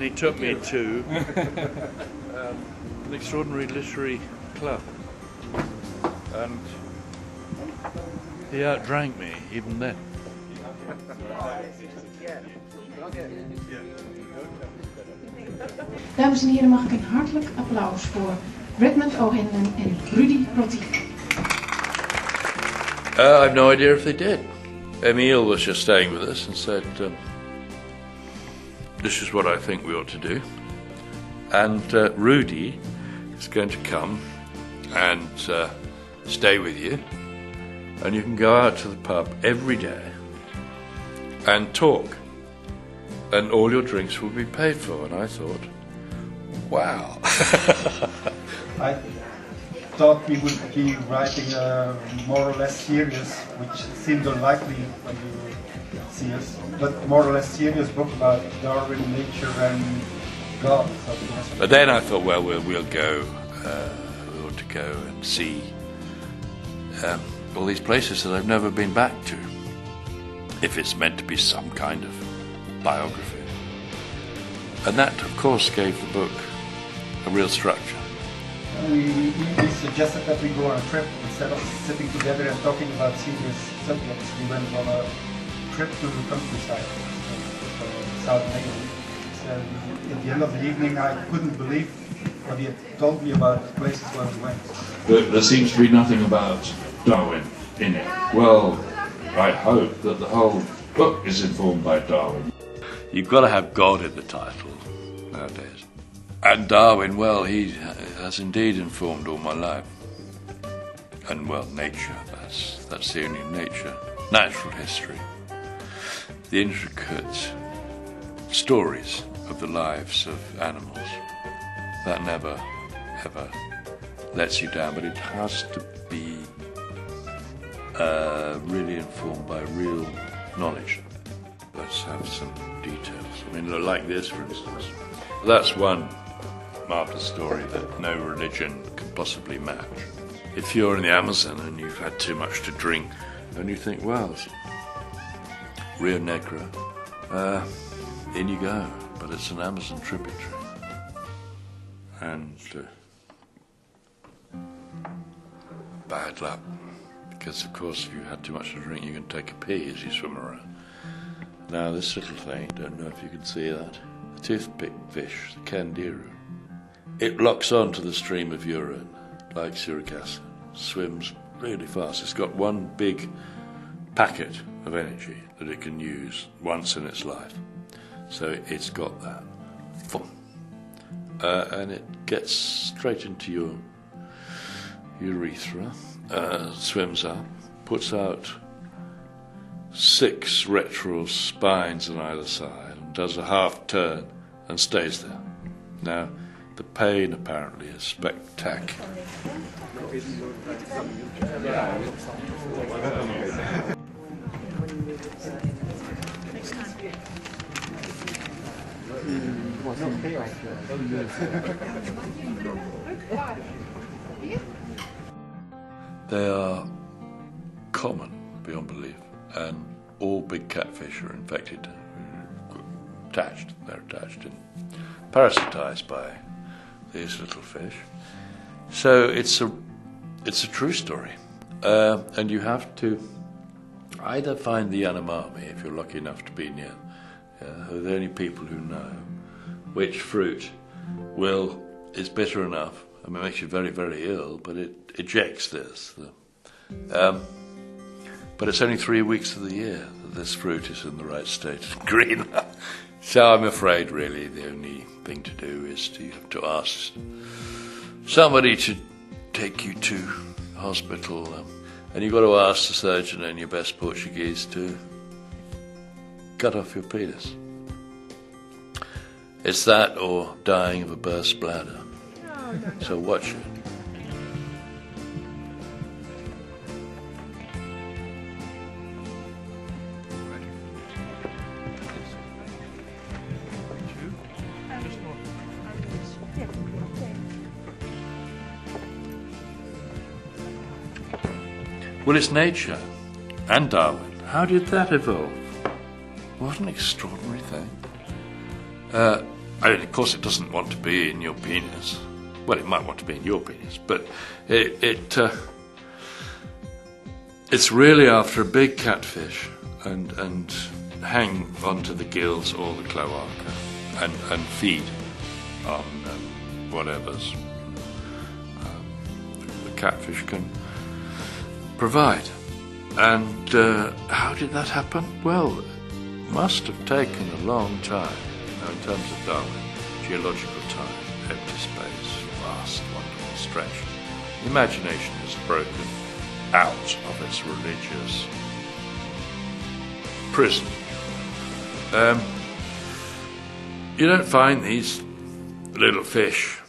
he took me to an extraordinary literary club, and he outdrank me even then. Dames en heren, mag ik een hartelijk applaus voor Redmond O'Hanlon en Rudy Rotti. I have no idea if they did. Emile was just staying with us and said, this is what I think we ought to do. And Rudy is going to come and stay with you. And you can go out to the pub every day and talk. And all your drinks will be paid for. And I thought, wow. I thought we would be writing a more or less serious, which seemed unlikely when you see us, but more or less serious book about Darwin, nature and God. But then I thought, well, we'll go, we ought to go and see all these places that I've never been back to, if it's meant to be some kind of biography. And that, of course, gave the book a real structure. We suggested that we go on a trip instead of sitting together and talking about serious subjects. We went on a trip to the countryside, South England. So at the end of the evening, I couldn't believe what he had told me about the places where we went. But there seems to be nothing about Darwin in it. Well, I hope that the whole book is informed by Darwin. You've got to have God in the title nowadays. And Darwin, well, he has indeed informed all my life. And, well, nature, that's the only nature. Natural history. The intricate stories of the lives of animals. That never, ever lets you down, but it has to be really informed by real knowledge. Let's have some details. I mean, like this, for instance. That's one marvelous story that no religion can possibly match. If you're in the Amazon and you've had too much to drink, and you think, well, it's Rio Negro, in you go. But it's an Amazon tributary. And bad luck. Because, of course, if you had too much to drink, you can take a pee as you swim around. Now, this little thing, don't know if you can see that, the toothpick fish, the candiru, it locks on to the stream of urine like uric acid, swims really fast. It's got one big packet of energy that it can use once in its life. So it's got that. And it gets straight into your urethra, swims up, puts out 6 retral spines on either side, and does a half turn and stays there. Now, the pain apparently is spectacular. They are common beyond belief, and all big catfish are infected, they're attached and parasitized by these little fish. So it's a true story, and you have to either find the Yanomami, if you're lucky enough to be near, who are the only people who know which fruit is bitter enough. I mean, it makes you very, very ill, but it ejects this. But it's only 3 weeks of the year that this fruit is in the right state of green. So I'm afraid, really, the only thing to do is you have to ask somebody to take you to hospital, and you've got to ask the surgeon in your best Portuguese to cut off your penis. It's that or dying of a burst bladder. So watch it. Well, it's nature and Darwin. How did that evolve? What an extraordinary thing. I mean, of course, it doesn't want to be in your penis. Well, it might want to be in your penis, but it's really after a big catfish and hang onto the gills or the cloaca and feed on whatever's the catfish can provide. And how did that happen? Well, it must have taken a long time. Now, in terms of Darwin, geological time, empty space, vast, wonderful stretch. The imagination is broken out of its religious prison. You don't find these little fish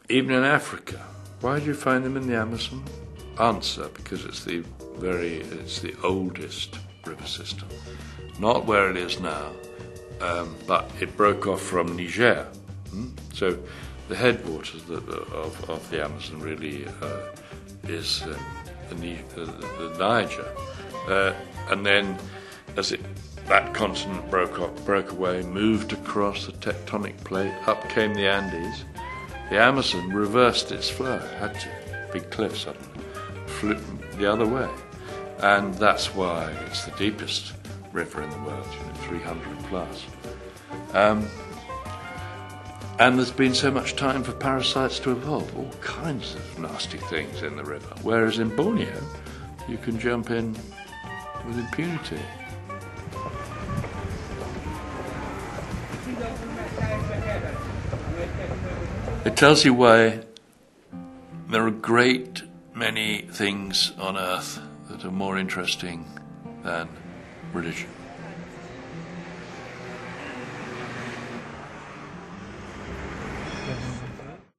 even in Africa. Why do you find them in the Amazon? Answer: because it's the oldest river system, not where it is now, but it broke off from Niger. So the headwaters of the Amazon really is the Niger, and then as that continent broke away, moved across the tectonic plate, up came the Andes. The Amazon reversed its flow, had to, big cliff suddenly, flew the other way, and that's why it's the deepest river in the world, 300 plus. And there's been so much time for parasites to evolve, all kinds of nasty things in the river, whereas in Borneo you can jump in with impunity. It tells you why there are a great many things on earth that are more interesting than religion.